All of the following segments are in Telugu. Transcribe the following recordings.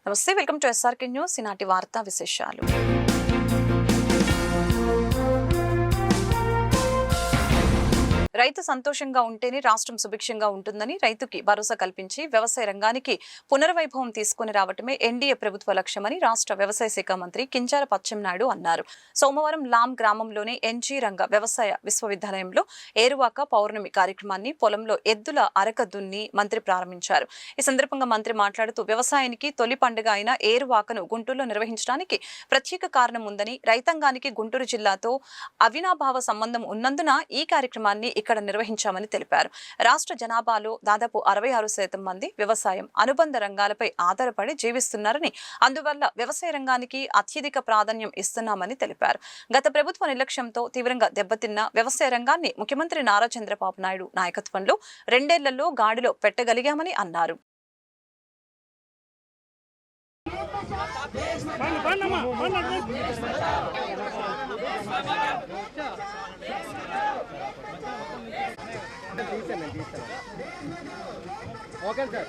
నమస్తే, వెల్కమ్ టు ఎస్ఆర్కే న్యూస్. ఈనాటి వార్తా విశేషాలు. రైతు సంతోషంగా ఉంటేనే రాష్ట్రం సుభిక్షంగా ఉంటుందని, రైతుకి భరోసా కల్పించి వ్యవసాయ రంగానికి పునర్వైభవం తీసుకుని రావటమే ఎన్డీఏ ప్రభుత్వ లక్ష్యమని రాష్ట్ర వ్యవసాయ శాఖ మంత్రి కింజారపు అచ్చెన్నాయుడు అన్నారు. సోమవారం లాం గ్రామంలోని ఎన్జీ రంగ వ్యవసాయ విశ్వవిద్యాలయంలో ఏరువాక పౌర్ణమి కార్యక్రమాన్ని పొలంలో ఎద్దుల అరక దున్ని మంత్రి ప్రారంభించారు. ఈ సందర్భంగా మంత్రి మాట్లాడుతూ వ్యవసాయానికి తొలి పండుగ అయిన ఏరువాకను గుంటూరులో నిర్వహించడానికి ప్రత్యేక కారణం ఉందని, రైతాంగానికి గుంటూరు జిల్లాతో అవినాభావ సంబంధం ఉన్నందున ఈ కార్యక్రమాన్ని ఇక్కడ నిర్వహించామని తెలిపారు. రాష్ట్ర జనాభాలో దాదాపు 66% మంది వ్యవసాయం అనుబంధ రంగాలపై ఆధారపడి జీవిస్తున్నారని, అందువల్ల వ్యవసాయ రంగానికి అత్యధిక ప్రాధాన్యం ఇస్తున్నామని తెలిపారు. గత ప్రభుత్వ నిర్లక్ష్యంతో తీవ్రంగా దెబ్బతిన్న వ్యవసాయ రంగాన్ని ముఖ్యమంత్రి నారా చంద్రబాబు నాయుడు నాయకత్వంలో 2 ఏళ్లలో గాడిలో పెట్టగలిగామని అన్నారు. Okay sir.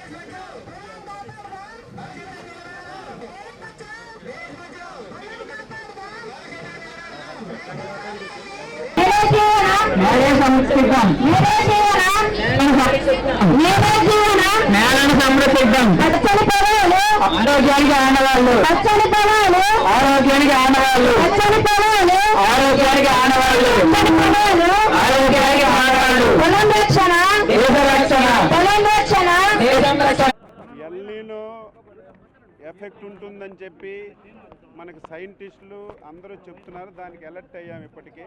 నేలను సంరక్షిద్దాం. పచ్చని పొలాలు ఆరోగ్యానికి ఆనవాళ్ళు, పచ్చని పొలాలు ఆరోగ్యానికి ఆనవాళ్ళు, పచ్చని పొలాలు ఆరోగ్యానికి ఆనవాళ్ళు, పచ్చని పొలాలు ఆరోగ్యానికి ఆనవాళ్ళు. పొలం రక్షణ దేశ రక్షణ, పొలం రక్షణ దేశం రక్షణ. ఎల్నినో ఎఫెక్ట్ ఉంటుందని చెప్పి మనకు సైంటిస్టులు అందరూ చెప్తున్నారు. దానికి అలర్ట్ అయ్యాము. ఇప్పటికే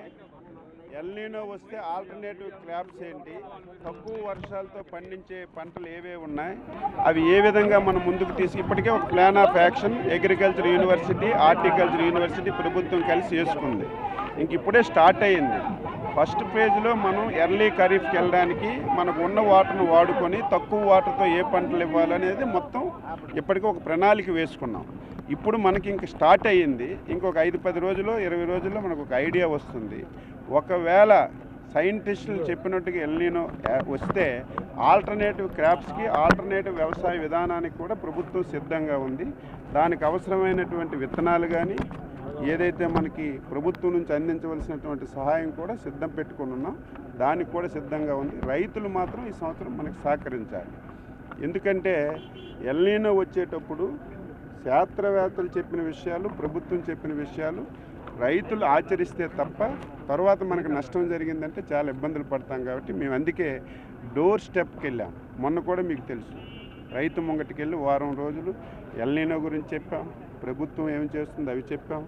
ఎల్నినో వస్తే ఆల్టర్నేటివ్ క్రాప్స్ ఏంటి, తక్కువ వర్షాలతో పండించే పంటలు ఏవే ఉన్నాయి, అవి ఏ విధంగా మనం ముందుకు ఇప్పటికే ఒక plan of action agriculture university, horticulture university ప్రభుత్వం కలిసి చేసుకుంది. ఇంక ఇప్పుడే స్టార్ట్ అయ్యింది. ఫస్ట్ ఫేజ్లో మనం ఎర్లీ ఖరీఫ్కి వెళ్ళడానికి మనకు ఉన్న వాటర్ను వాడుకొని తక్కువ వాటర్తో ఏ పంటలు ఇవ్వాలనేది మొత్తం ఇప్పటికీ ఒక ప్రణాళిక వేసుకున్నాం. ఇప్పుడు మనకి ఇంక స్టార్ట్ అయ్యింది. ఇంకొక 5-10 రోజుల్లో 20 రోజుల్లో మనకు ఒక ఐడియా వస్తుంది. ఒకవేళ సైంటిస్టులు చెప్పినట్టుగా ఎల్నినో వస్తే ఆల్టర్నేటివ్ క్రాప్స్కి, ఆల్టర్నేటివ్ వ్యవసాయ విధానానికి కూడా ప్రభుత్వం సిద్ధంగా ఉంది. దానికి అవసరమైనటువంటి విత్తనాలు కానీ ఏదైతే మనకి ప్రభుత్వం నుంచి అందించవలసినటువంటి సహాయం కూడా సిద్ధం పెట్టుకుని ఉన్నాం. దానికి కూడా సిద్ధంగా ఉంది. రైతులు మాత్రం ఈ సంవత్సరం మనకి సహకరించాలి. ఎందుకంటే ఎల్నినో వచ్చేటప్పుడు శాస్త్రవేత్తలు చెప్పిన విషయాలు, ప్రభుత్వం చెప్పిన విషయాలు రైతులు ఆచరిస్తే తప్ప తర్వాత మనకు నష్టం జరిగిందంటే చాలా ఇబ్బందులు పడతాం. కాబట్టి మేము అందుకే డోర్ స్టెప్కి వెళ్ళాం. మొన్న కూడా మీకు తెలుసు, రైతు ముంగటికి వెళ్ళి వారం రోజులు ఎల్నినో గురించి చెప్పాం, ప్రభుత్వం ఏం చేస్తుంది అవి చెప్పాం.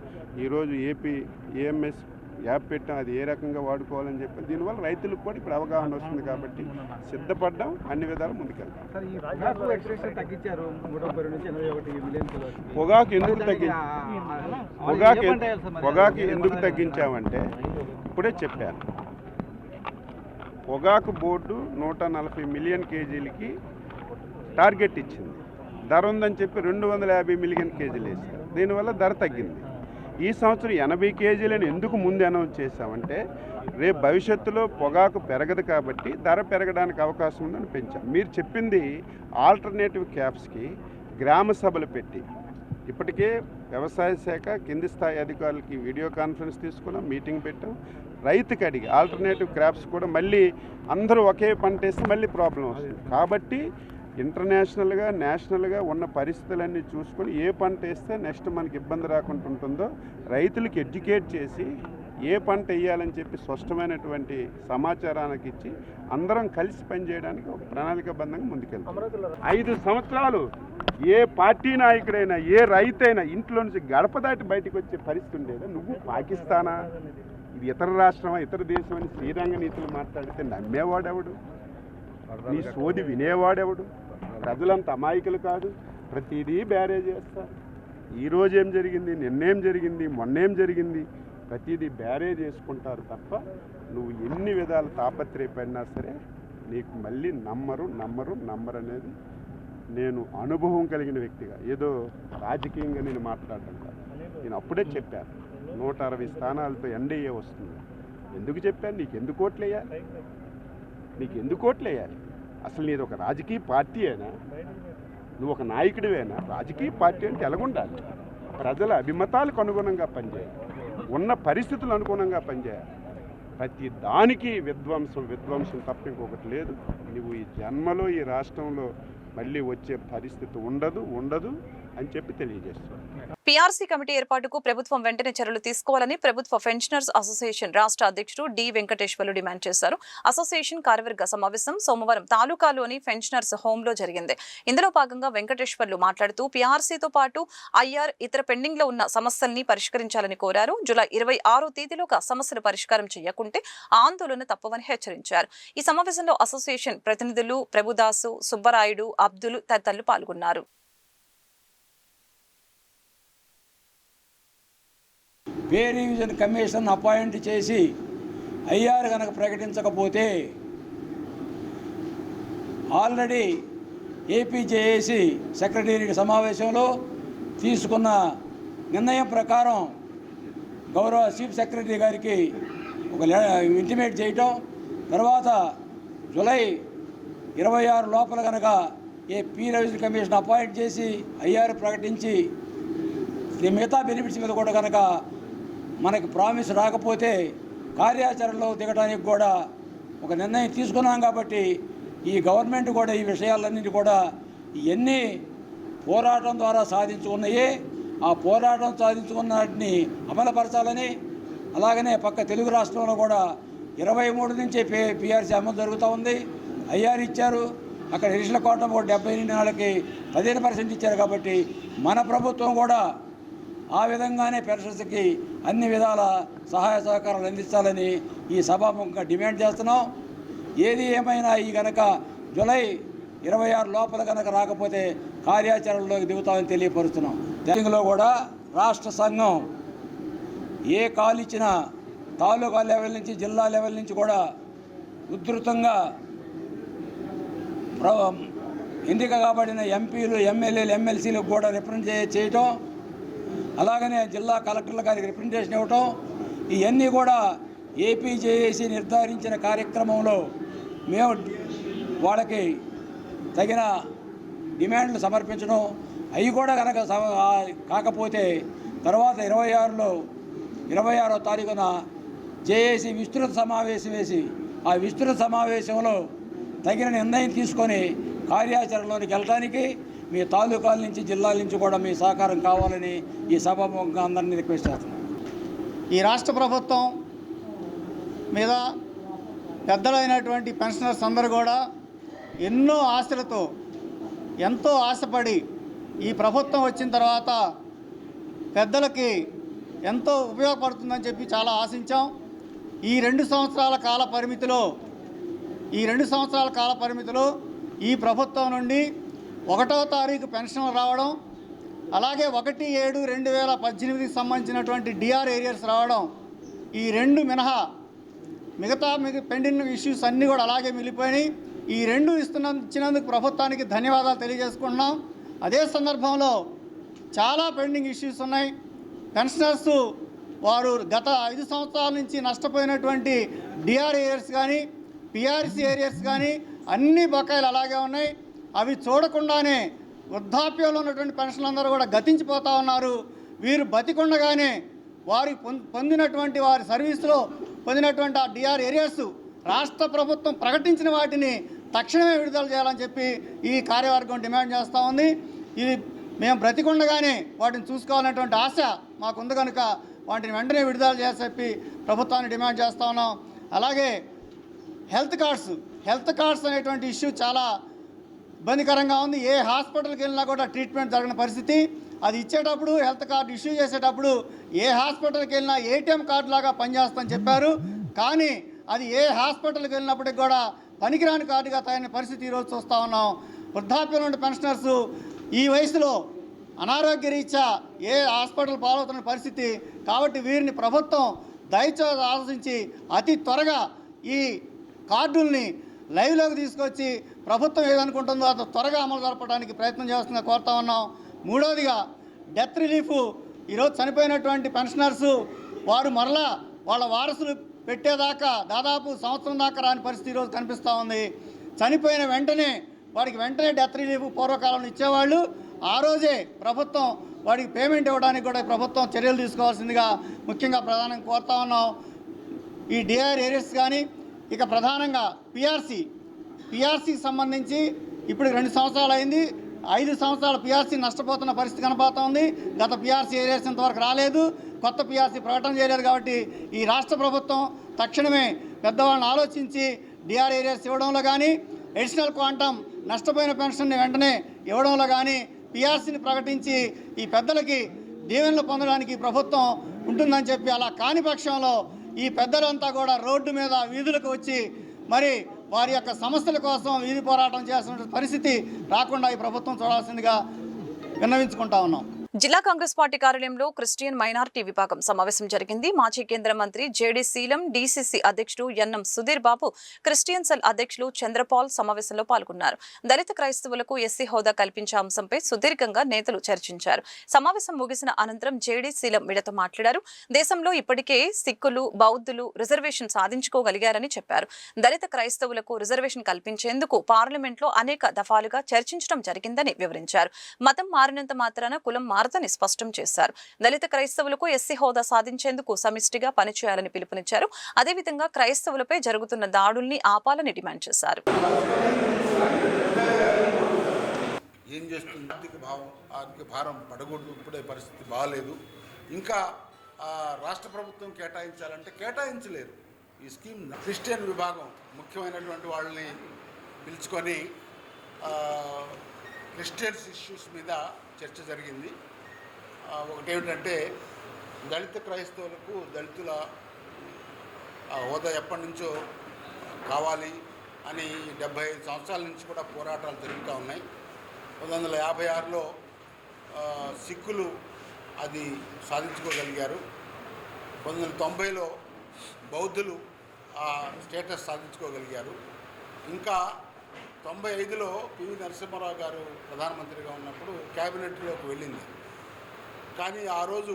ఈరోజు ఏపీ ఏఎంఎస్ యాప్ పెట్టాం, అది ఏ రకంగా వాడుకోవాలని చెప్పి దీనివల్ల రైతులకు కూడా ఇప్పుడు అవగాహన వస్తుంది. కాబట్టి సిద్ధపడ్డాం, అన్ని విధాలు ముందుకెళ్తాం. పొగాకు ఎందుకు తగ్గించామంటే ఇప్పుడే చెప్పాను. పొగాకు బోర్డు 140 మిలియన్ కేజీలకి టార్గెట్ ఇచ్చింది. ధర ఉందని చెప్పి 250 మిలియన్ కేజీలు వేసారు. దీనివల్ల ధర తగ్గింది. ఈ సంవత్సరం 80 కేజీలను ఎందుకు ముందు అనౌన్స్ చేశామంటే రేపు భవిష్యత్తులో పొగాకు పెరగదు కాబట్టి ధర పెరగడానికి అవకాశం ఉందని పెంచాం. మీరు చెప్పింది ఆల్టర్నేటివ్ క్యాప్స్కి గ్రామ సభలు పెట్టి ఇప్పటికే వ్యవసాయ శాఖ కింది స్థాయి అధికారులకి వీడియో కాన్ఫరెన్స్ తీసుకున్నాం, మీటింగ్ పెట్టాం. రైతుకి అడిగి ఆల్టర్నేటివ్ క్రాప్స్ కూడా మళ్ళీ అందరూ ఒకే పంట వేస్తే మళ్ళీ ప్రాబ్లం వస్తుంది. కాబట్టి ఇంటర్నేషనల్గా, నేషనల్గా ఉన్న పరిస్థితులన్నీ చూసుకొని ఏ పంట వేస్తే నెక్స్ట్ మనకి ఇబ్బంది రాకుండా ఉంటుందో రైతులకి ఎడ్యుకేట్ చేసి ఏ పంట వేయాలని చెప్పి స్పష్టమైనటువంటి సమాచారానికి ఇచ్చి అందరం కలిసి పనిచేయడానికి ఒక ప్రణాళికాబద్ధంగా ముందుకెళ్తాం. 5 సంవత్సరాలు ఏ పార్టీ నాయకుడైనా, ఏ రైతైనా ఇంట్లో నుంచి గడప దాటి బయటకు వచ్చే పరిస్థితి ఉండేదా? నువ్వు పాకిస్తానా, ఇది ఇతర రాష్ట్రమా, ఇతర దేశం అని శ్రీరంగ నీతులు మాట్లాడితే నమ్మేవాడెవడు? నీ సోది వినేవాడెవడు? ప్రజలంత అమాయకులు కాదు. ప్రతిదీ బ్యారేజ్ చేస్తారు. ఈరోజు ఏం జరిగింది, నిన్నేం జరిగింది, మొన్నేం జరిగింది, ప్రతిదీ బ్యారేజ్ చేసుకుంటారు తప్ప నువ్వు ఎన్ని విధాలు తాపత్రయపడినా సరే నీకు మళ్ళీ నమ్మరు అనేది నేను అనుభవం కలిగిన వ్యక్తిగా, ఏదో రాజకీయంగా నేను మాట్లాడటం కాదు. నేను అప్పుడే చెప్పాను 160 స్థానాలతో ఎన్డీఏ వస్తుంది. ఎందుకు చెప్పాను? నీకెందుకు ఓట్లు వేయాలి? అసలు నీది ఒక రాజకీయ పార్టీ అయినా? నువ్వు ఒక నాయకుడివేనా? రాజకీయ పార్టీ అంటే ఎలాగుండాలి? ప్రజల అభిమతాలకు అనుగుణంగా పనిచేయాలి, ఉన్న పరిస్థితులు అనుగుణంగా పనిచేయాలి. ప్రతి దానికి విధ్వంసం తప్ప ఇంకొకటి లేదు. నువ్వు ఈ జన్మలో ఈ రాష్ట్రంలో మళ్ళీ వచ్చే పరిస్థితి ఉండదు అని చెప్పి తెలియజేస్తున్నాను. పీఆర్సీ కమిటీ ఏర్పాటుకు ప్రభుత్వం వెంటనే చర్యలు తీసుకోవాలని ప్రభుత్వ పెన్షనర్స్ అసోసియేషన్ రాష్ట్ర అధ్యక్షుడు డి వెంకటేశ్వర్లు డిమాండ్ చేశారు. అసోసియేషన్ కార్యవర్గ సమావేశం సోమవారం తాలూకాలోని పెన్షనర్స్ హోంలో జరిగింది. ఇందులో భాగంగా వెంకటేశ్వర్లు మాట్లాడుతూ పీఆర్సీతో పాటు ఐఆర్ ఇతర పెండింగ్ లో ఉన్న సమస్యల్ని పరిష్కరించాలని కోరారు. జూలై 26వ తేదీలోగా సమస్యలు పరిష్కారం చేయకుంటే ఆందోళన తప్పవని హెచ్చరించారు. ఈ సమావేశంలో అసోసియేషన్ ప్రతినిధులు ప్రభుదాసు, సుబ్బరాయుడు, అబ్దుల్ తదితరులు పాల్గొన్నారు. పే రివిజన్ కమిషన్ అపాయింట్ చేసి ఐఆర్ కనుక ప్రకటించకపోతే ఆల్రెడీ ఏపీజేఏసీ సెక్రటేరియట్ సమావేశంలో తీసుకున్న నిర్ణయం ప్రకారం గౌరవ చీఫ్ సెక్రటరీ గారికి ఒక ఇంటిమేట్ చేయటం, తర్వాత జూలై 26 లోపల కనుక పే రివిజన్ కమిషన్ అపాయింట్ చేసి ఐఆర్ ప్రకటించి మిగతా బెనిఫిట్స్ మీద కూడా కనుక మనకి ప్రామిస్ రాకపోతే కార్యాచరణలో దిగడానికి కూడా ఒక నిర్ణయం తీసుకున్నాం. కాబట్టి ఈ గవర్నమెంట్ కూడా ఈ విషయాలన్నింటి కూడా ఇవన్నీ పోరాటం ద్వారా సాధించుకున్నాయి. ఆ పోరాటం సాధించుకున్న వాటిని అమలుపరచాలని, అలాగనే పక్క తెలుగు రాష్ట్రంలో కూడా 23 నుంచి పీఆర్సీ అమలు జరుగుతూ ఉంది. ఐఆర్ ఇచ్చారు, అక్కడ ఎడిషనల్ కోటం కూడా 78 15% ఇచ్చారు. కాబట్టి మన ప్రభుత్వం కూడా ఆ విధంగానే పెన్షన్స్కి అన్ని విధాల సహాయ సహకారాలు అందించాలని ఈ సభాముఖంగా డిమాండ్ చేస్తున్నాం. ఏది ఏమైనా ఈ కనుక జూలై 26 లోపల కనుక రాకపోతే కార్యాచరణలోకి దిగుతామని తెలియపరుస్తున్నాం. తెలంగాణలో కూడా రాష్ట్ర సంఘం ఏ కాల్ ఇచ్చినా తాలూకా లెవెల్ నుంచి జిల్లా లెవెల్ నుంచి కూడా ఉధృతంగా ఎన్నిక కాబడిన ఎంపీలు, ఎమ్మెల్యేలు, ఎమ్మెల్సీలకు కూడా రిప్రజెంట్ చేయటం, అలాగనే జిల్లా కలెక్టర్ల గారికి రిప్రజెంటేషన్ ఇవ్వటం, ఇవన్నీ కూడా ఏపీజేఏసీ నిర్ధారించిన కార్యక్రమంలో మేము వాళ్ళకి తగిన డిమాండ్లు సమర్పించడం, అవి కూడా కనుక కాకపోతే తర్వాత 26వ తారీఖున జేఏసీ విస్తృత సమావేశం వేసి ఆ విస్తృత సమావేశంలో తగిన నిర్ణయం తీసుకొని కార్యాచరణలోనికి వెళ్ళడానికి మీ తాలూకాల నుంచి జిల్లాల నుంచి కూడా మీ సహకారం కావాలని ఈ సభాముఖంగా అందరినీ రిక్వెస్ట్ చేస్తున్నాం. ఈ రాష్ట్ర ప్రభుత్వం మీద పెద్దలైనటువంటి పెన్షనర్స్ అందరూ కూడా ఎన్నో ఆశలతో ఎంతో ఆశపడి ఈ ప్రభుత్వం వచ్చిన తర్వాత పెద్దలకి ఎంతో ఉపయోగపడుతుందని చెప్పి చాలా ఆశించాం. ఈ 2 సంవత్సరాల కాల పరిమితిలో ఈ ప్రభుత్వం నుండి 1వ తారీఖు పెన్షన్లు రావడం, అలాగే 1/7/2018కి సంబంధించినటువంటి డిఆర్ ఏరియర్స్ రావడం, ఈ 2 మినహా మిగతా పెండింగ్ ఇష్యూస్ అన్నీ కూడా అలాగే మిగిలిపోయినాయి. ఈ 2 ఇచ్చినందుకు ప్రభుత్వానికి ధన్యవాదాలు తెలియజేసుకుంటున్నాం. అదే సందర్భంలో చాలా పెండింగ్ ఇష్యూస్ ఉన్నాయి. పెన్షనర్స్ వారు గత 5 సంవత్సరాల నుంచి నష్టపోయినటువంటి డిఆర్ ఏరియర్స్ కానీ పీఆర్సీ ఏరియర్స్ కానీ అన్ని బకాయిలు అలాగే ఉన్నాయి. అవి చూడకుండానే వృద్ధాప్యంలో ఉన్నటువంటి పెన్షన్లందరూ కూడా గతించిపోతూ ఉన్నారు. వీరు బతికుండగానే పొందినటువంటి వారి సర్వీస్లో పొందినటువంటి ఆ డిఆర్ ఏరియాస్ రాష్ట్ర ప్రభుత్వం ప్రకటించిన వాటిని తక్షణమే విడుదల చేయాలని చెప్పి ఈ కార్యవర్గం డిమాండ్ చేస్తూ ఉంది. ఇది మేము బ్రతికుండగానే వాటిని చూసుకోవాలనేటువంటి ఆశ మాకుంది కనుక వాటిని వెంటనే విడుదల చేసి చెప్పి ప్రభుత్వాన్ని డిమాండ్ చేస్తూ ఉన్నాం. అలాగే హెల్త్ కార్డ్స్ అనేటువంటి ఇష్యూ చాలా ఇబ్బందికరంగా ఉంది. ఏ హాస్పిటల్కి వెళ్ళినా కూడా ట్రీట్మెంట్ జరగని పరిస్థితి. అది ఇచ్చేటప్పుడు హెల్త్ కార్డు ఇష్యూ చేసేటప్పుడు ఏ హాస్పిటల్కి వెళ్ళినా ఏటీఎం కార్డు లాగా పనిచేస్తుందని చెప్పారు. కానీ అది ఏ హాస్పిటల్కి వెళ్ళినప్పటికి కూడా పనికిరాని కార్డుగా తగిన పరిస్థితి ఈరోజు చూస్తూ ఉన్నాం. వృద్ధాప్యం నుండి పెన్షనర్స్ ఈ వయసులో అనారోగ్య రీత్యా ఏ హాస్పిటల్ పాలవుతున్న పరిస్థితి. కాబట్టి వీరిని ప్రభుత్వం దయచేసి ఆలోచించి అతి త్వరగా ఈ కార్డుల్ని లైవ్లోకి తీసుకొచ్చి ప్రభుత్వం ఏదనుకుంటుందో అంత త్వరగా అమలు జరపడానికి ప్రయత్నం చేస్తుందని కోరుతా ఉన్నాం. మూడవదిగా డెత్ రిలీఫ్. ఈరోజు చనిపోయినటువంటి పెన్షనర్స్ వారు మరలా వాళ్ళ వారసులు పెట్టేదాకా దాదాపు సంవత్సరం దాకా రాని పరిస్థితి ఈరోజు కనిపిస్తూ ఉంది. చనిపోయిన వెంటనే వాడికి వెంటనే డెత్ రిలీఫ్ పూర్వకాలంలో ఇచ్చేవాళ్ళు. ఆ రోజే ప్రభుత్వం వాడికి పేమెంట్ ఇవ్వడానికి కూడా ప్రభుత్వం చర్యలు తీసుకోవాల్సిందిగా ముఖ్యంగా ప్రధానంగా కోరుతా ఉన్నాం. ఈ డిఆర్ ఏరియర్స్ కానీ ఇక ప్రధానంగా పిఆర్సీకి సంబంధించి ఇప్పుడు 2 సంవత్సరాలు అయింది. 5 సంవత్సరాల పిఆర్సీ నష్టపోతున్న పరిస్థితి కనబడుతోంది. గత పిఆర్సీ ఏరియాస్ ఇంతవరకు రాలేదు, కొత్త పిఆర్సీ ప్రకటన చేయలేదు. కాబట్టి ఈ రాష్ట్ర ప్రభుత్వం తక్షణమే పెద్దవాళ్ళని ఆలోచించి డిఆర్ ఏరియాస్ ఇవ్వడంలో కానీ, అడిషనల్ క్వాంటమ్ నష్టపోయిన పెన్షన్ని వెంటనే ఇవ్వడంలో కానీ, పిఆర్సీని ప్రకటించి ఈ పెద్దలకి దీవెనలు పొందడానికి ప్రభుత్వం ఉంటుందని చెప్పి, అలా కాని పక్షంలో ఈ పెద్దలంతా కూడా రోడ్డు మీద వీధులకు వచ్చి మరి వారి యొక్క సమస్యల కోసం వీధి పోరాటం చేయాల్సిన పరిస్థితి రాకుండా ఈ ప్రభుత్వం చూడాల్సిందిగా విన్నవించుకుంటా ఉన్నాం. జిల్లా కాంగ్రెస్ పార్టీ కార్యాలయంలో క్రిస్టియన్ మైనారిటీ విభాగం సమావేశం జరిగింది. మాజీ కేంద్ర మంత్రి జేడీ శీలం, డీసీసీ అధ్యక్షుడు NM Sudheer Babu, Christian cell అధ్యక్షులు చంద్రపాల్ సమావేశంలో పాల్గొన్నారు. దళిత క్రైస్తవులకు ఎస్సీ హోదా కల్పించే అంశంపై సుదీర్ఘంగా నేతలు చర్చించారు. సమావేశం ముగిసిన అనంతరం జేడీ శీలం మీడియాతో మాట్లాడారు. దేశంలో ఇప్పటికే సిక్కులు, బౌద్ధులు రిజర్వేషన్ సాధించుకోగలిగారని చెప్పారు. దళిత క్రైస్తవులకు రిజర్వేషన్ కల్పించేందుకు పార్లమెంట్లో అనేక దఫాలుగా చర్చించడం జరిగిందని వివరించారు. మతం మారినంత మాత్రాన కులం మారదని స్పష్టం చేశారు. దళిత క్రైస్తవులకు ఎస్సీ హోదా సాధించేందుకు సమిష్టిగా పనిచేయాలని పిలుపునిచ్చారు. అదేవిధంగా క్రైస్తవులపై జరుగుతున్న దాడుల్ని ఆపాలని డిమాండ్ చేశారు. ఏం చేస్తుంది ఆర్థిక భారం పడకూడదు. ఇప్పుడే పరిస్థితి బాగాలేదు. ఇంకా రాష్ట్ర ప్రభుత్వం కేటాయించాలంటే కేటాయించలేరు. ఈ స్కీమ్ క్రిస్టియన్ విభాగం ముఖ్యమైనటువంటి వాళ్ళని పిలుచుకొని క్రిస్టియన్స్ ఇష్యూస్ మీద చర్చ జరిగింది. ఒకటేమిటంటే దళిత క్రైస్తవులకు దళితుల హోదా ఎప్పటి నుంచో కావాలి అని 75 సంవత్సరాల నుంచి కూడా పోరాటాలు జరుగుతూ ఉన్నాయి. 1956లో సిక్కులు అది సాధించుకోగలిగారు. 1990లో బౌద్ధులు ఆ స్టేటస్ సాధించుకోగలిగారు. ఇంకా 95లో పివి నరసింహారావు గారు ప్రధానమంత్రిగా ఉన్నప్పుడు క్యాబినెట్లోకి వెళ్ళింది. కానీ ఆ రోజు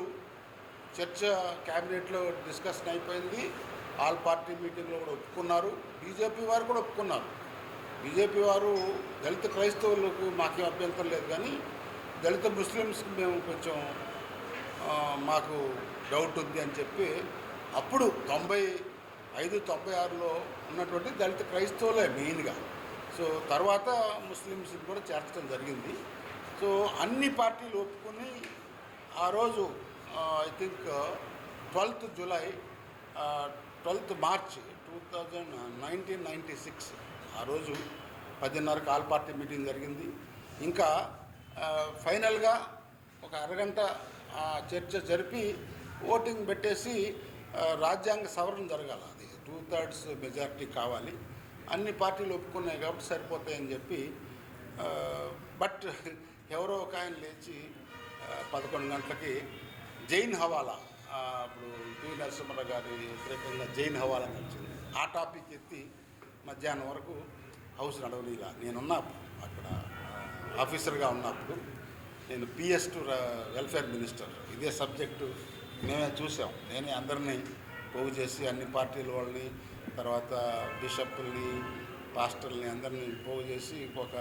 చర్చ క్యాబినెట్లో డిస్కషన్ అయిపోయింది. ఆల్ పార్టీ మీటింగ్లో కూడా ఒప్పుకున్నారు. బీజేపీ వారు కూడా ఒప్పుకున్నారు. బీజేపీ వారు దళిత క్రైస్తవులకు మాకేం అభ్యంతరం లేదు, కానీ దళిత ముస్లిమ్స్కి మేము కొంచెం మాకు డౌట్ ఉంది అని చెప్పి అప్పుడు 95, 96లో ఉన్నటువంటి దళిత క్రైస్తవులే మెయిన్గా. సో తర్వాత ముస్లిమ్స్ని కూడా చేర్చడం జరిగింది. సో అన్ని పార్టీలు ఒప్పుకొని ఆ రోజు ఐ థింక్ 12th మార్చ్ 1996 ఆ రోజు 10:30కి ఆల్ పార్టీ మీటింగ్ జరిగింది. ఇంకా ఫైనల్గా ఒక అరగంట చర్చ జరిపి ఓటింగ్ పెట్టేసి రాజ్యాంగ సవరణ జరగాలి. అది 2/3 మెజారిటీ కావాలి. అన్ని పార్టీలు ఒప్పుకున్నాయి కాబట్టి సరిపోతాయని చెప్పి, బట్ ఎవరో ఒక ఆయన లేచి 11 గంటలకి జైన్ హవాలా, ఇప్పుడు పివి నరసింహారావు గారి వ్యతిరేకంగా జైన్ హవాలా నడిచింది. ఆ టాపిక్ ఎత్తి మధ్యాహ్నం వరకు హౌస్ నడవనీలా. నేనున్నా అక్కడ ఆఫీసర్గా ఉన్నప్పుడు, నేను PS టు వెల్ఫేర్ మినిస్టర్. ఇదే సబ్జెక్టు మేమే చూసాం. నేనే అందరినీ పోగు చేసి అన్ని పార్టీల వాళ్ళని, తర్వాత బిషప్ని, పాస్టర్ని అందరినీ పోగు చేసి ఒక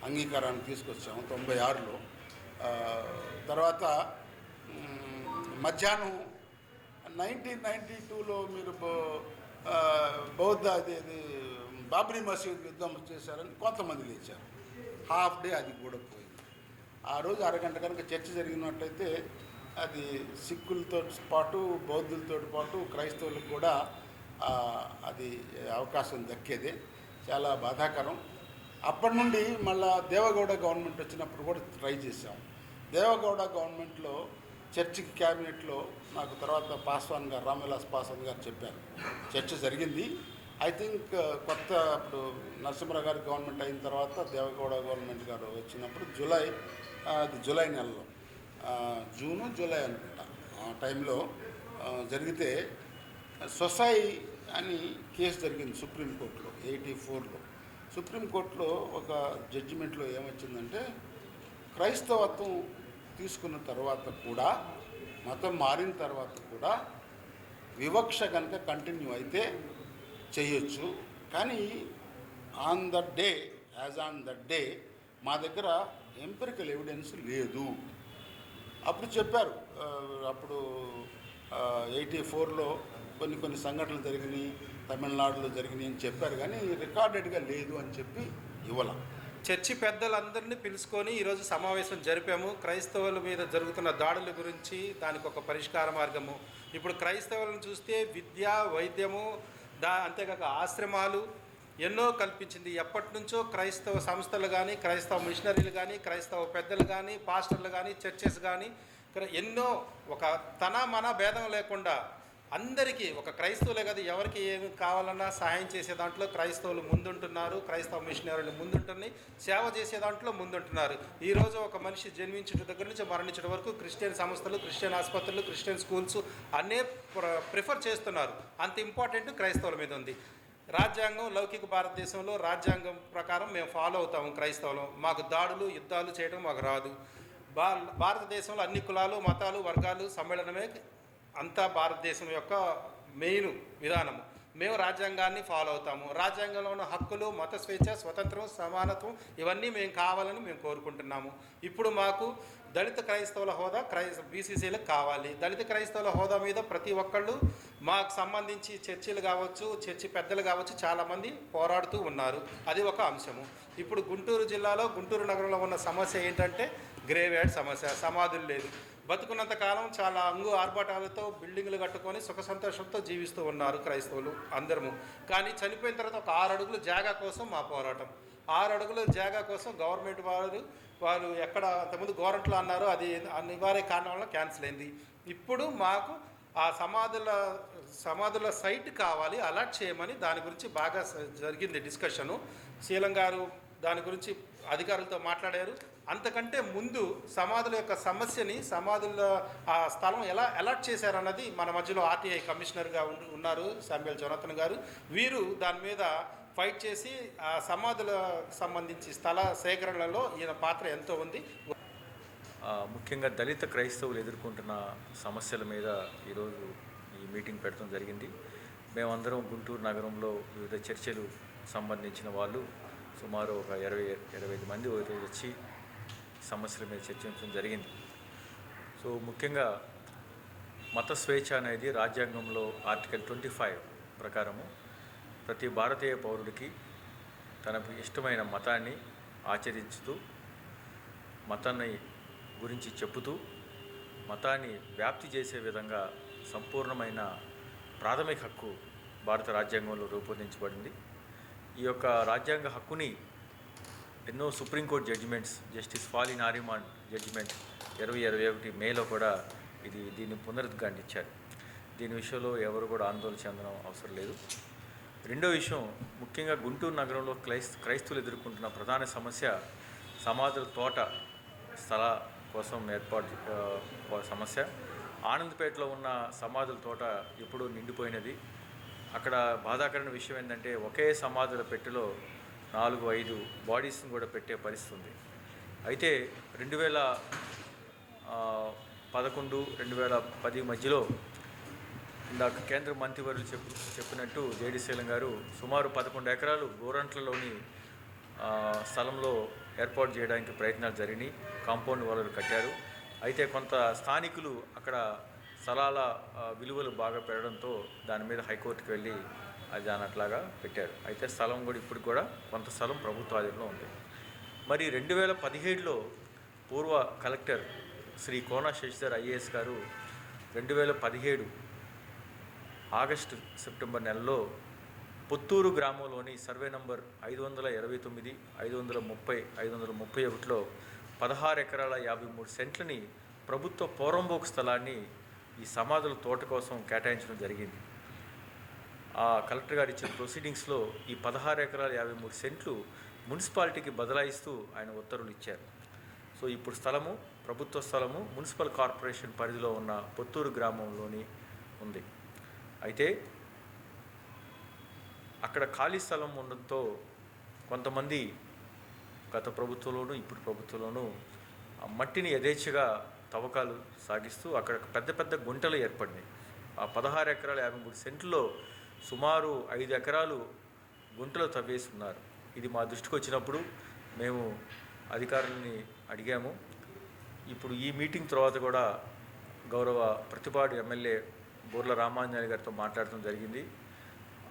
అంగీకారాన్ని తీసుకొచ్చాము 96లో. తర్వాత మధ్యాహ్నం 1992లో మీరు బౌద్ధ అది బాబ్రీ మసీద్ యుద్ధం చేశారని కొంతమంది లేచారు. హాఫ్ డే అది కూడా పోయింది. ఆ రోజు అరగంట కనుక చర్చ జరిగినట్టయితే అది సిక్కులతో పాటు బౌద్ధులతో పాటు క్రైస్తవులకు కూడా అది అవకాశం దక్కేదే. చాలా బాధాకరం. అప్పటి నుండి మళ్ళా దేవగౌడ గవర్నమెంట్ వచ్చినప్పుడు కూడా ట్రై చేశాం. దేవగౌడ గవర్నమెంట్లో చర్చికి క్యాబినెట్లో నాకు తర్వాత పాస్వాన్ గారు, రామ్విలాస్ పాస్వాన్ గారు చెప్పారు. చర్చ జరిగింది. ఐ థింక్ కొత్త ఇప్పుడు నరసింహరావు గారి గవర్నమెంట్ అయిన తర్వాత దేవగౌడ గవర్నమెంట్ గారు వచ్చినప్పుడు జూలై నెలలో, జూను జూలై అనుకుంటా ఆ టైంలో జరిగితే సొసై అని కేసు జరిగింది సుప్రీంకోర్టులో 84లో. సుప్రీంకోర్టులో ఒక జడ్జిమెంట్లో ఏమొచ్చిందంటే, క్రైస్తవత్వం తీసుకున్న తర్వాత కూడా, మతం మారిన తర్వాత కూడా వివక్ష కనుక కంటిన్యూ అయితే చేయొచ్చు, కానీ on the day as on that day మా దగ్గర ఎంపిరికల్ ఎవిడెన్స్ లేదు. అప్పుడు చెప్పారు, అప్పుడు 84లో కొన్ని సంఘటనలు జరిగినాయి, తమిళనాడులో జరిగినాయి అని చెప్పారు, కానీ రికార్డెడ్గా లేదు అని చెప్పి ఇవ్వాల. చర్చి పెద్దలందరినీ పిలుచుకొని ఈరోజు సమావేశం జరిపాము. క్రైస్తవుల మీద జరుగుతున్న దాడుల గురించి దానికి ఒక పరిష్కార మార్గము. ఇప్పుడు క్రైస్తవులను చూస్తే విద్య, వైద్యము, అంతేకాక ఆశ్రమాలు ఎన్నో కల్పించింది. ఎప్పటి నుంచో క్రైస్తవ సంస్థలు కానీ, క్రైస్తవ మిషనరీలు కానీ, క్రైస్తవ పెద్దలు కానీ, పాస్టర్లు కానీ, చర్చెస్ కానీ ఎన్నో ఒక తన మన భేదం లేకుండా అందరికీ, ఒక క్రైస్తవులే కదా, ఎవరికి ఏమి కావాలన్నా సహాయం చేసే దాంట్లో క్రైస్తవులు ముందుంటున్నారు, క్రైస్తవ మిషనరీలు ముందుంటున్నాయి, సేవ చేసే దాంట్లో ముందుంటున్నారు. ఈరోజు ఒక మనిషి జన్మించడం దగ్గర నుంచి మరణించడం వరకు క్రిస్టియన్ సంస్థలు, క్రిస్టియన్ ఆసుపత్రులు, క్రిస్టియన్ స్కూల్స్ అన్నీ ప్రిఫర్ చేస్తున్నారు. అంత ఇంపార్టెంట్ క్రైస్తవుల మీద ఉంది. రాజ్యాంగం, లౌకిక భారతదేశంలో రాజ్యాంగం ప్రకారం మేము ఫాలో అవుతాము క్రైస్తవులు. మాకు దాడులు, యుద్ధాలు చేయడం మాకు రాదు. భారతదేశంలో అన్ని కులాలు, మతాలు, వర్గాలు సమ్మేళనమే అంతా భారతదేశం యొక్క మెయిన్ విధానము. మేము రాజ్యాంగాన్ని ఫాలో అవుతాము. రాజ్యాంగంలో ఉన్న హక్కులు, మత స్వేచ్ఛ, స్వతంత్రం, సమానత్వం ఇవన్నీ మేము కావాలని మేము కోరుకుంటున్నాము. ఇప్పుడు మాకు దళిత క్రైస్తవుల హోదా బీసీసీలకు కావాలి. దళిత క్రైస్తవుల హోదా మీద ప్రతి ఒక్కళ్ళు మాకు సంబంధించి చర్చిలు కావచ్చు, చర్చి పెద్దలు కావచ్చు, చాలామంది పోరాడుతూ ఉన్నారు. అది ఒక అంశము. ఇప్పుడు గుంటూరు జిల్లాలో, గుంటూరు నగరంలో ఉన్న సమస్య ఏంటంటే గ్రేవ్ యార్డ్ సమస్య. సమాధులు లేదు. బతుకున్నంత కాలం చాలా ఆర్భాటాలతో బిల్డింగ్లు కట్టుకొని సుఖ సంతోషంతో జీవిస్తూ ఉన్నారు క్రైస్తవులు అందరము. కానీ చనిపోయిన తర్వాత ఒక 6 అడుగుల జాగా కోసం మా పోరాటం. 6 అడుగుల జాగా కోసం గవర్నమెంట్ వారు ఎక్కడ అంతకుముందు గవర్నమెంట్లో అన్నారు, అది అనివార్య కారణం వల్ల క్యాన్సిల్ అయింది. ఇప్పుడు మాకు ఆ సమాధుల సైట్ కావాలి, అలాట్ చేయమని దాని గురించి బాగా జరిగింది డిస్కషను. శీలం గారు దాని గురించి అధికారులతో మాట్లాడారు. అంతకంటే ముందు సమాధుల యొక్క సమస్యని, సమాధుల ఆ స్థలం ఎలా అలాట్ చేశారన్నది మన మధ్యలో ఆర్టీఐ కమిషనర్గా ఉన్నారు శామ్యుయల్ జోనాథన్ గారు. వీరు దాని మీద ఫైట్ చేసి ఆ సమాధులకు సంబంధించి స్థల సేకరణలో ఈయన పాత్ర ఎంతో ఉంది. ముఖ్యంగా దళిత క్రైస్తవులు ఎదుర్కొంటున్న సమస్యల మీద ఈరోజు ఈ మీటింగ్ పెట్టడం జరిగింది. మేమందరం గుంటూరు నగరంలో వివిధ చర్చలు సంబంధించిన వాళ్ళు సుమారు ఒక 20-25 మంది వచ్చి సమస్యల మీద చర్చించడం జరిగింది. సో ముఖ్యంగా మత స్వేచ్ఛ అనేది రాజ్యాంగంలో ఆర్టికల్ 25 ప్రకారము ప్రతి భారతీయ పౌరుడికి తనకు ఇష్టమైన మతాన్ని ఆచరించుతూ, మతాన్ని గురించి చెప్పుతూ, మతాన్ని వ్యాప్తి చేసే విధంగా సంపూర్ణమైన ప్రాథమిక హక్కు భారత రాజ్యాంగంలో రూపొందించబడింది. ఈ యొక్క రాజ్యాంగ హక్కుని ఎన్నో సుప్రీంకోర్టు జడ్జిమెంట్స్, జస్టిస్ ఫాలి నారిమాన్ జడ్జిమెంట్ 2021 మేలో కూడా దీన్ని పునరుద్ఘాటించారు. దీని విషయంలో ఎవరు కూడా ఆందోళన చెందడం అవసరం లేదు. రెండో విషయం, ముఖ్యంగా గుంటూరు నగరంలో క్రైస్తవులు ఎదుర్కొంటున్న ప్రధాన సమస్య సమాధుల తోట స్థల కోసం ఏర్పాటు సమస్య. ఆనందపేటలో ఉన్న సమాధుల తోట ఎప్పుడూ నిండిపోయినది. అక్కడ బాధాకరమైన విషయం ఏంటంటే ఒకే సమాధుల పెట్టెలో 4-5 బాడీస్ని కూడా పెట్టే పరిస్థితి ఉంది. అయితే 2011-2010 మధ్యలో ఇందాక కేంద్ర మంత్రివర్యులు చెప్పినట్టు జేడి శీలం గారు సుమారు 11 ఎకరాలు గోరంట్లలోని స్థలంలో ఏర్పాటు చేయడానికి ప్రయత్నాలు జరిగినాయి. కాంపౌండ్ వాళ్ళు కట్టారు. అయితే కొంత స్థానికులు అక్కడ స్థలాల విలువలు బాగా పెరగడంతో దాని మీద హైకోర్టుకు వెళ్ళి అది దాని అట్లాగా పెట్టారు. అయితే స్థలం కూడా ఇప్పుడు కూడా కొంత స్థలం ప్రభుత్వ ఆధీనంలో ఉంది. మరి 2017లో పూర్వ కలెక్టర్ శ్రీ కోన శశిధర్ ఐఏఎస్ గారు 2017 ఆగస్టు సెప్టెంబర్ నెలలో పుత్తూరు గ్రామంలోని సర్వే నంబర్ 529, 530, 531లో 16 ఎకరాల 53 సెంట్లని ప్రభుత్వ పోరంబోకు స్థలాన్ని ఈ సమాధుల తోట కోసం కేటాయించడం జరిగింది. ఆ కలెక్టర్ గారు ఇచ్చిన ప్రొసీడింగ్స్లో ఈ 16 ఎకరాల 53 సెంట్లు మున్సిపాలిటీకి బదలాయిస్తూ ఆయన ఉత్తర్వులు ఇచ్చారు. సో ఇప్పుడు స్థలము ప్రభుత్వ స్థలము మున్సిపల్ కార్పొరేషన్ పరిధిలో ఉన్న పుత్తూరు గ్రామంలోని ఉంది. అయితే అక్కడ ఖాళీ స్థలం ఉండడంతో కొంతమంది గత ప్రభుత్వంలోనూ ఇప్పుడు ప్రభుత్వంలోనూ మట్టిని యథేచ్ఛగా తవ్వకాలు సాగిస్తూ అక్కడ పెద్ద పెద్ద గుంటలు ఏర్పడినాయి. ఆ 16 ఎకరాల 53 సెంట్లో సుమారు 5 ఎకరాలు గుంటలు తవ్వేసి ఉన్నారు. ఇది మా దృష్టికి వచ్చినప్పుడు మేము అధికారులని అడిగాము. ఇప్పుడు ఈ మీటింగ్ తర్వాత కూడా గౌరవ ప్రతిపాడు ఎమ్మెల్యే బూర్ల రామాంజనేయ గారితో మాట్లాడటం జరిగింది.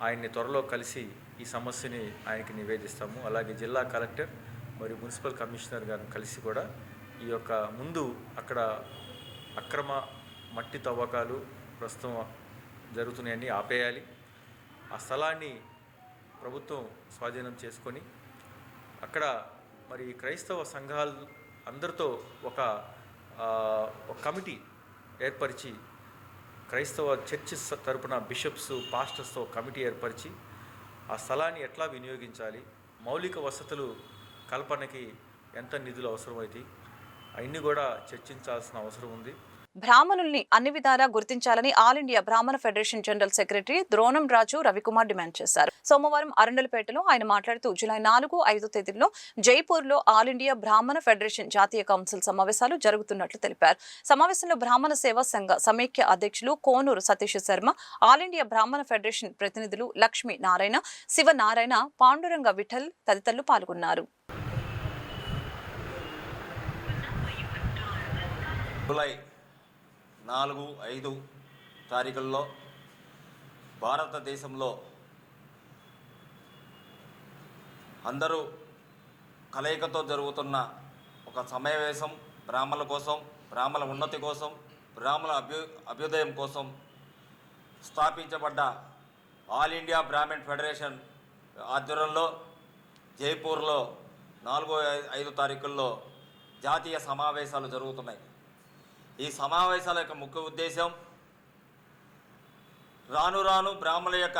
ఆయన్ని త్వరలో కలిసి ఈ సమస్యని ఆయనకి నివేదిస్తాము. అలాగే జిల్లా కలెక్టర్ మరియు మున్సిపల్ కమిషనర్ గారిని కలిసి కూడా ఈ యొక్క ముందు అక్కడ అక్రమ మట్టి తవ్వకాలు ప్రస్తుతం జరుగుతున్నాయని ఆపేయాలి. ఆ స్థలాన్ని ప్రభుత్వం స్వాధీనం చేసుకొని అక్కడ మరి క్రైస్తవ సంఘాలు అందరితో ఒక కమిటీ ఏర్పరిచి క్రైస్తవ చర్చెస్ తరపున బిషప్స్ పాస్టర్స్తో కమిటీ ఏర్పరిచి ఆ స్థలాన్ని ఎట్లా వినియోగించాలి, మౌలిక వసతులు కల్పనకి ఎంత నిధులు అవసరమైతే అవన్నీ కూడా చర్చించాల్సిన అవసరం ఉంది. బ్రాహ్మణుల్ని అన్ని విధాలా గుర్తించాలని ఆల్ ఇండియా బ్రాహ్మణ ఫెడరేషన్ జనరల్ సెక్రటరీ ద్రోణం రాజు రవికుమార్ డిమాండ్ చేశారు. సోమవారం అరండలపేటలో ఆయన మాట్లాడుతూ జూలై 4, 5 తేదీల్లో జైపూర్లో ఆల్ ఇండియా బ్రాహ్మణ ఫెడరేషన్ జాతీయ కౌన్సిల్ సమావేశాలు జరుగుతున్నట్లు తెలిపారు. సమావేశంలో బ్రాహ్మణ సేవా సంఘ సమైక్య అధ్యక్షులు కోనూరు సతీష్ శర్మ, ఆల్ ఇండియా బ్రాహ్మణ ఫెడరేషన్ ప్రతినిధులు లక్ష్మీ నారాయణ, శివనారాయణ, పాండురంగ విఠల్ తదితరులు పాల్గొన్నారు. జూలై 4, 5 తారీఖుల్లో భారతదేశంలో అందరూ కలయికతో జరుగుతున్న ఒక సమావేశం బ్రాహ్మణుల కోసం, బ్రాహ్మణుల ఉన్నతి కోసం, బ్రాహ్మణుల అభ్యుదయం కోసం స్థాపించబడ్డ ఆల్ ఇండియా బ్రాహ్మణ్ ఫెడరేషన్ ఆధ్వర్యంలో జైపూర్లో 4, 5 తారీఖుల్లో జాతీయ సమావేశాలు జరుగుతున్నాయి. ఈ సమావేశాల యొక్క ముఖ్య ఉద్దేశం రాను రాను బ్రాహ్మణుల యొక్క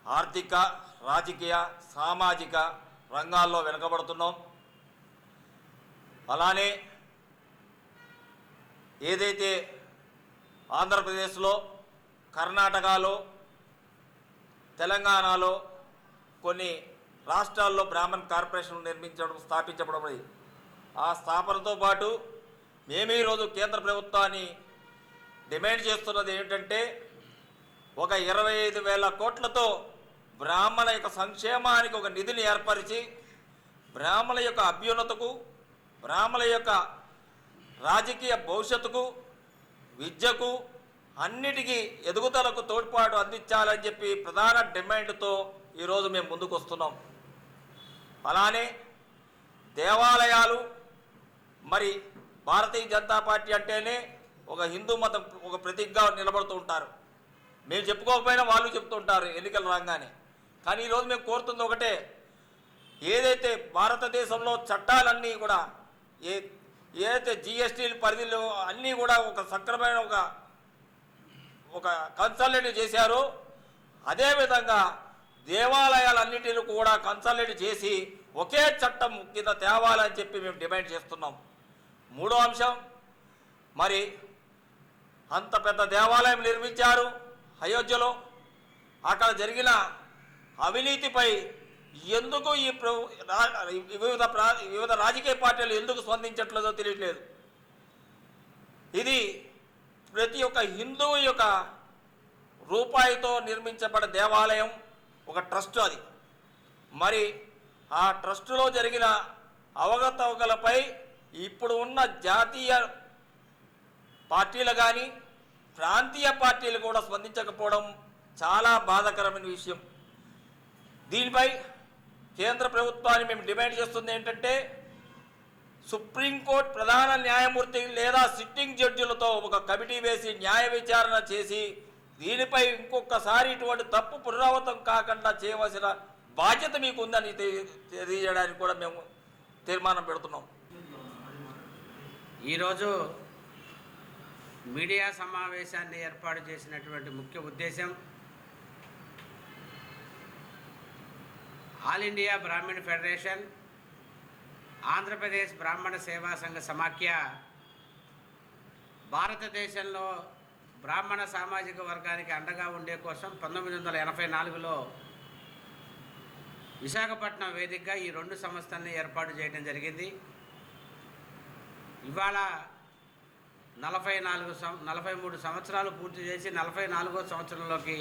ఆర్థిక, రాజకీయ, సామాజిక రంగాల్లో వెనుకబడుతున్నాం. అలానే ఏదైతే ఆంధ్రప్రదేశ్లో, కర్ణాటకలో, తెలంగాణలో కొన్ని రాష్ట్రాల్లో బ్రాహ్మణ్ కార్పొరేషన్లు స్థాపించబడి ఆ స్థాపనతో పాటు మేము ఈరోజు కేంద్ర ప్రభుత్వాన్ని డిమాండ్ చేస్తున్నది ఏమిటంటే ఒక 25,000 కోట్లతో బ్రాహ్మణ యొక్క సంక్షేమానికి ఒక నిధిని ఏర్పరిచి బ్రాహ్మణుల యొక్క అభ్యున్నతకు, బ్రాహ్మణుల యొక్క రాజకీయ భవిష్యత్తుకు, విద్యకు, అన్నిటికీ ఎదుగుదలకు తోడ్పాటు అందించాలని చెప్పి ప్రధాన డిమాండ్తో ఈరోజు మేము ముందుకు వస్తున్నాం. అలానే దేవాలయాలు, మరి భారతీయ జనతా పార్టీ అంటేనే ఒక హిందూ మతం ఒక ప్రతీకగా నిలబడుతూ ఉంటారు. మేము చెప్పుకోకపోయినా వాళ్ళు చెప్తుంటారు ఎన్నికలు రాగానే. కానీ ఈరోజు మేము కోరుతుంది ఒకటే, ఏదైతే భారతదేశంలో చట్టాలన్నీ కూడా ఏదైతే జిఎస్టీ పరిధిలో అన్నీ కూడా ఒక సక్రమైన ఒక కన్సల్టేట్ చేశారో అదేవిధంగా దేవాలయాలన్నిటిని కూడా కన్సల్టేట్ చేసి ఒకే చట్టం కింద తేవాలని చెప్పి మేము డిమాండ్ చేస్తున్నాం. మూడో అంశం, మరి అంత పెద్ద దేవాలయం నిర్మించారు అయోధ్యలో, అక్కడ జరిగిన అవినీతిపై ఎందుకు ఈ వివిధ రాజకీయ పార్టీలు ఎందుకు స్పందించట్లేదో తెలియట్లేదు. ఇది ప్రతి ఒక్క హిందువు యొక్క రూపాయితో నిర్మించబడ్డ దేవాలయం, ఒక ట్రస్ట్ అది. మరి ఆ ట్రస్టులో జరిగిన అవకతవకలపై ఇప్పుడు ఉన్న జాతీయ పార్టీలు కానీ ప్రాంతీయ పార్టీలు కూడా స్పందించకపోవడం చాలా బాధాకరమైన విషయం. దీనిపై కేంద్ర ప్రభుత్వాన్ని మేము డిమాండ్ చేస్తుంది ఏంటంటే సుప్రీంకోర్టు ప్రధాన న్యాయమూర్తి లేదా సిట్టింగ్ జడ్జిలతో ఒక కమిటీ వేసి న్యాయ విచారణ చేసి దీనిపై ఇంకొకసారి ఇటువంటి తప్పు పునరావృతం కాకుండా చేయవలసిన బాధ్యత మీకు ఉందని తెలియజేయడానికి కూడా మేము తీర్మానం పెడుతున్నాం. ఈరోజు మీడియా సమావేశాన్ని ఏర్పాటు చేసినటువంటి ముఖ్య ఉద్దేశం all India Brahman federation, Andhra Pradesh బ్రాహ్మణ సేవా సంఘ సమాఖ్య భారతదేశంలో బ్రాహ్మణ సామాజిక వర్గానికి అండగా ఉండే కోసం 1984లో విశాఖపట్నం వేదికగా ఈ 2 సంస్థల్ని ఏర్పాటు చేయడం జరిగింది. ఇవాళ 43 సంవత్సరాలు పూర్తి చేసి 44వ సంవత్సరంలోకి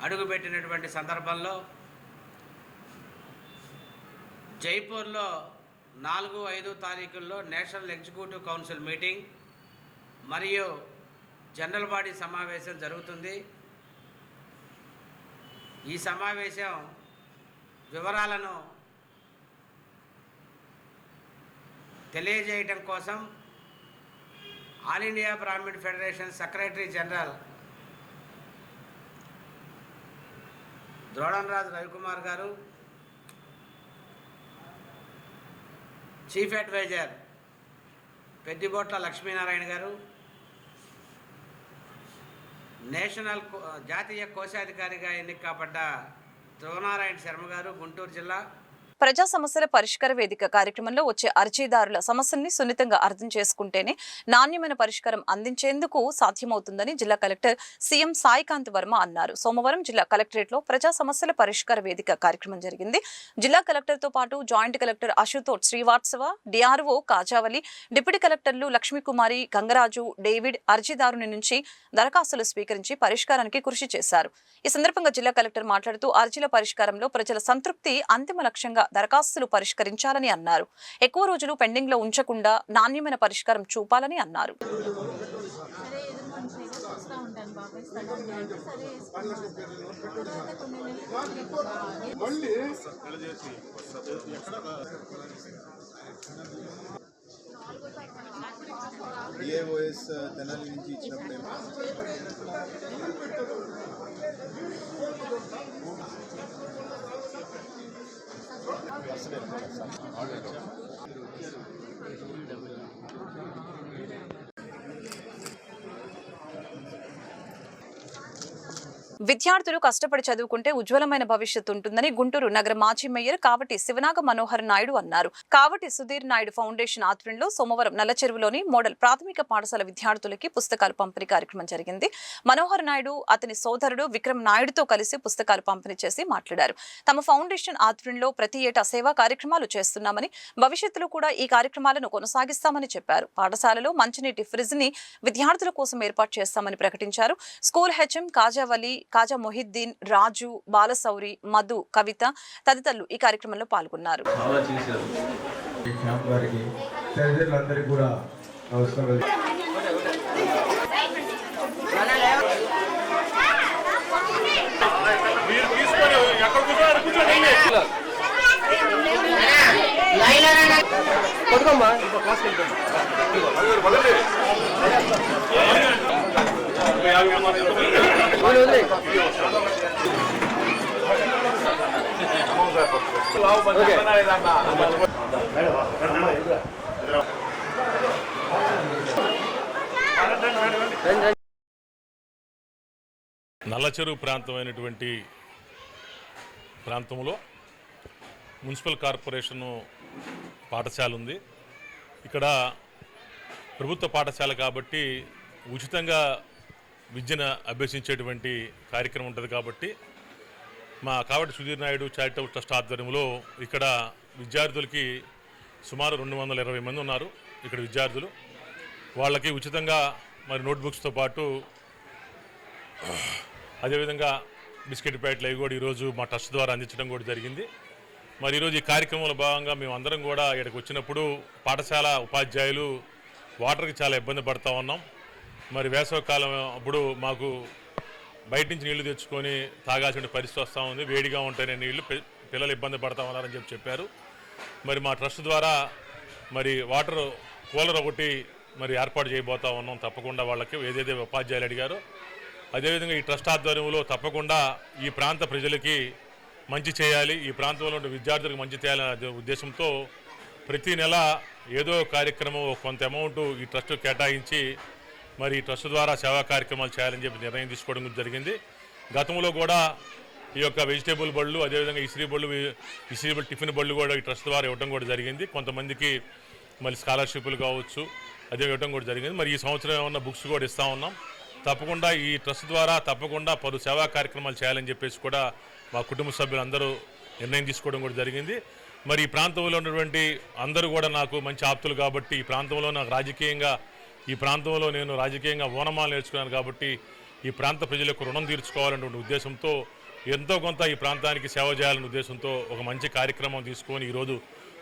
అడుగుపెట్టినటువంటి సందర్భంలో జైపూర్లో 4-5 తారీఖుల్లో నేషనల్ ఎగ్జిక్యూటివ్ కౌన్సిల్ మీటింగ్ మరియు జనరల్ బాడీ సమావేశం జరుగుతుంది. ఈ సమావేశం వివరాలను తెలియజేయడం కోసం all India Brahman federation secretary general Dronamraju Ravikumar గారు, చీఫ్ అడ్వైజర్ పెద్దిబొట్ల లక్ష్మీనారాయణ గారు, జాతీయ కోశాధికారిగా ఎన్నిక కాబడ్డ ధ్రువనారాయణ శర్మ గారు, గుంటూరు జిల్లా. ప్రజా సమస్యల పరిష్కార వేదిక కార్యక్రమంలో వచ్చే అర్జీదారుల సమస్యల్ని సున్నితంగా అర్థం చేసుకుంటేనే నాణ్యమైన పరిష్కారం అందించేందుకు సాధ్యమవుతుందని జిల్లా కలెక్టర్ సీఎం సాయికాంత్ వర్మ అన్నారు. సోమవారం జిల్లా కలెక్టరేట్ లో ప్రజా సమస్యల పరిష్కార వేదిక కార్యక్రమం జరిగింది. జిల్లా కలెక్టర్ తో పాటు joint collector Ashutosh Srivastava, DRO Khajavali, deputy కలెక్టర్లు లక్ష్మీకుమారి, గంగరాజు, డేవిడ్ అర్జీదారుని నుంచి దరఖాస్తులు స్వీకరించి పరిష్కారానికి కృషి చేశారు. ఈ సందర్భంగా జిల్లా కలెక్టర్ మాట్లాడుతూ అర్జీల పరిష్కారంలో ప్రజల సంతృప్తి అంతిమ లక్ష్యంగా దరఖాస్తులు పరిష్కరించాలని అన్నారు. ఎక్కువ రోజులు పెండింగ్ లో ఉంచకుండా నాణ్యమైన పరిష్కారం చూపాలని అన్నారు. తెనాలి నుంచి ఇచ్చినప్పుడు విద్యార్థులు కష్టపడి చదువుకుంటే ఉజ్వలమైన భవిష్యత్తు ఉంటుందని గుంటూరు నగర మాజీ మేయర్ కావటి శివనాగ మనోహర్ నాయుడు అన్నారు. కావటి సుధీర్ నాయుడు ఫౌండేషన్ ఆధ్వర్యంలో సోమవారం నల్లచెరువులోని మోడల్ ప్రాథమిక పాఠశాల విద్యార్థులకి పుస్తకాలు పంపిణీ కార్యక్రమం జరిగింది. మనోహర్ నాయుడు అతని సోదరుడు విక్రమ్ నాయుడుతో కలిసి పుస్తకాలు పంపిణీ చేసి మాట్లాడారు. తమ ఫౌండేషన్ ఆధ్వర్యంలో ప్రతి ఏటా సేవా కార్యక్రమాలు చేస్తున్నామని, భవిష్యత్తులో కూడా ఈ కార్యక్రమాలను కొనసాగిస్తామని చెప్పారు. పాఠశాలలో మంచినీటి ఫ్రిడ్జ్ ని విద్యార్థుల కోసం ఏర్పాటు చేస్తామని ప్రకటించారు. స్కూల్ హెచ్ఎం కాజావలి, కాజా మొహిద్దీన్, రాజు, బాలసౌరి, మధు, కవిత తదితరులు ఈ కార్యక్రమంలో పాల్గొన్నారు. నల్లచెరువు ప్రాంతమైనటువంటి ప్రాంతంలో మున్సిపల్ కార్పొరేషన్ పాఠశాల ఉంది. ఇక్కడ ప్రభుత్వ పాఠశాల కాబట్టి ఉచితంగా విద్యను అభ్యసించేటువంటి కార్యక్రమం ఉంటుంది. కాబట్టి మా కావటి సుధీర్ నాయుడు చారిటబుల్ ట్రస్ట్ ఆధ్వర్యంలో ఇక్కడ విద్యార్థులకి సుమారు 220 మంది ఉన్నారు. ఇక్కడ విద్యార్థులు వాళ్ళకి ఉచితంగా మరి నోట్బుక్స్తో పాటు అదేవిధంగా బిస్కెట్ ప్యాకెట్లు అవి కూడా ఈరోజు మా ట్రస్ట్ ద్వారా అందించడం కూడా జరిగింది. మరి ఈరోజు ఈ కార్యక్రమంలో భాగంగా మేము అందరం కూడా ఇక్కడికి వచ్చినప్పుడు పాఠశాల ఉపాధ్యాయులు వాటర్కి చాలా ఇబ్బంది పడుతూ ఉన్నాం. మరి వేసవికాలం అప్పుడు మాకు బయట నుంచి నీళ్లు తెచ్చుకొని తాగాల్సిన పరిస్థితి వస్తూ ఉంది. వేడిగా ఉంటేనే నీళ్లు పిల్లలు ఇబ్బంది పడతా ఉన్నారని చెప్పారు. మరి మా ట్రస్ట్ ద్వారా మరి వాటర్ కూలర్ ఒకటి మరి ఏర్పాటు చేయబోతా ఉన్నాం. తప్పకుండా వాళ్ళకి ఏదైతే ఉపాధ్యాయులు అడిగారో అదేవిధంగా ఈ ట్రస్ట్ ఆధ్వర్యంలో తప్పకుండా ఈ ప్రాంత ప్రజలకి మంచి చేయాలి, ఈ ప్రాంతంలో ఉండే విద్యార్థులకు మంచి చేయాలనే ఉద్దేశంతో ప్రతి నెల ఏదో కార్యక్రమం కొంత అమౌంట్ ఈ ట్రస్ట్ కేటాయించి మరి ఈ ట్రస్ట్ ద్వారా సేవా కార్యక్రమాలు చేయాలని చెప్పి నిర్ణయం తీసుకోవడం జరిగింది. గతంలో కూడా ఈ యొక్క వెజిటేబుల్ బళ్ళు అదేవిధంగా ఇస్త్రీ టిఫిన్ బళ్ళు కూడా ఈ ట్రస్ట్ ద్వారా ఇవ్వడం కూడా జరిగింది. కొంతమందికి మళ్ళీ స్కాలర్షిప్లు కావచ్చు అదే ఇవ్వడం కూడా జరిగింది. మరి ఈ సంవత్సరం ఏమన్నా బుక్స్ కూడా ఇస్తూ ఉన్నాం. తప్పకుండా ఈ ట్రస్ట్ ద్వారా తప్పకుండా పలు సేవా కార్యక్రమాలు చేయాలని చెప్పేసి కూడా మా కుటుంబ సభ్యులందరూ నిర్ణయం తీసుకోవడం కూడా జరిగింది. మరి ఈ ప్రాంతంలో ఉన్నటువంటి అందరూ కూడా నాకు మంచి ఆప్తులు కాబట్టి ఈ ప్రాంతంలో నాకు నేను రాజకీయంగా ఓనమాలు నేర్చుకున్నాను కాబట్టి ఈ ప్రాంత ప్రజలకు రుణం తీర్చుకోవాలనే ఉద్దేశంతో ఎంతో కొంత ఈ ప్రాంతానికి సేవ చేయాలనే ఉద్దేశంతో ఒక మంచి కార్యక్రమం తీసుకొని ఈరోజు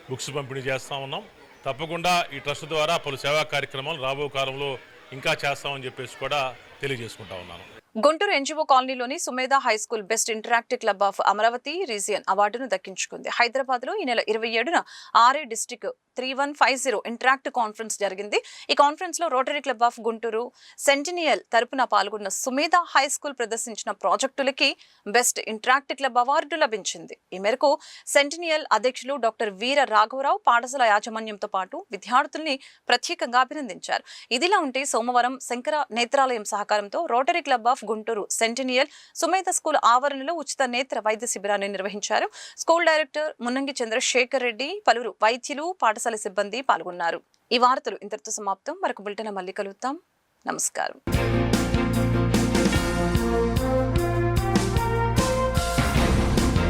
బుక్స్ పంపిణీ చేస్తూ ఉన్నాం. తప్పకుండా ఈ ట్రస్ట్ ద్వారా పలు సేవా కార్యక్రమాలు రాబో కాలంలో ఇంకా చేస్తామని చెప్పేసి కూడా తెలియజేసుకుంటా ఉన్నాను. గుంటూరు ఎన్జిఓ కాలనీలోని Sumedha high school best interactive club of Amaravati region అవార్డును దక్కించుకుంది. హైదరాబాద్ లో ఈ నెల 27న ఆర్ఏ డిస్ట్రిక్ట్ 3150 ఇంటరాక్టివ్ కాన్ఫరెన్స్ జరిగింది. ఈ కాన్ఫరెన్స్ లో rotary club of Guntur centennial తరపున పాల్గొన్న సుమేధ హై స్కూల్ ప్రదర్శించిన ప్రాజెక్టులకి బెస్ట్ ఇంటరాక్టివ్ క్లబ్ అవార్డు లభించింది. ఈ మేరకు సెంటినియల్ అధ్యక్షులు డాక్టర్ వీర రాఘవరావు పాఠశాల యాజమాన్యంతో పాటు విద్యార్థుల్ని ప్రత్యేకంగా అభినందించారు. ఇదిలా ఉంటే సోమవారం శంకర నేత్రాలయం సహకారంతో rotary club of Guntur centennial Sumedha school ఆవరణలో ఉచిత నేత్ర వైద్య శిబిరాన్ని నిర్వహించారు. స్కూల్ డైరెక్టర్ మున్నంగి చంద్రశేఖర్ రెడ్డి, పలువురు వైద్యులు, పాఠశాల సిబ్బంది పాల్గొన్నారు. ఈ వార్తలు ఇంతటితో సమాప్తం. మరొక బులెటిన్ మళ్ళీ కలుద్దాం. నమస్కారం.